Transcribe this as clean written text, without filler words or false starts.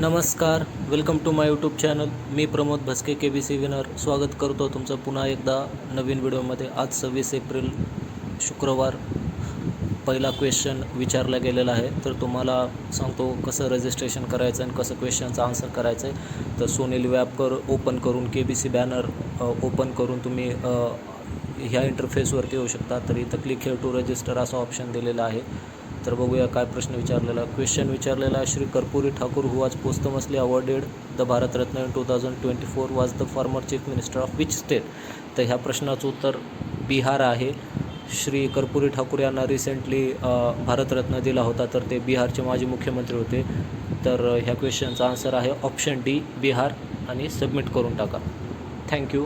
नमस्कार, welcome to my YouTube channel. मी Pramod Bhaske KBC winner स्वागत करतो तुमचं पुन्हा एकदा नवीन व्हिडिओमध्ये. आज 26 एप्रिल शुक्रवार पहिला क्वेश्चन विचारला गेलेला आहे. तर तुम्हाला सांगतो कसं रजिस्ट्रेशन करायचं आणि कसं क्वेश्चनचा आन्सर करायचं आहे. तर सोनेली वॅप ओपन करून KBC बॅनर ओपन करून तुम्ही ह्या इंटरफेसवरती येऊ शकता. तर इथं क्लिक हेअर टू रजिस्टर असं ऑप्शन दिलेलं आहे. तर बघूया काय प्रश्न विचारलेला. क्वेश्चन विचारलेला आहे, Shri Karpoori Thakur who was posthumously awarded the Bharat Ratna in 2024 was the former chief minister of which state. तर ह्या प्रश्नाचं उत्तर बिहार आहे. श्री कर्पूरी ठाकूर यांना रिसेंटली भारतरत्न दिला होता, तर ते बिहारचे माजी मुख्यमंत्री होते. तर ह्या क्वेश्चनचा आन्सर आहे ऑप्शन डी बिहार आणि सबमिट करून टाका. थँक्यू.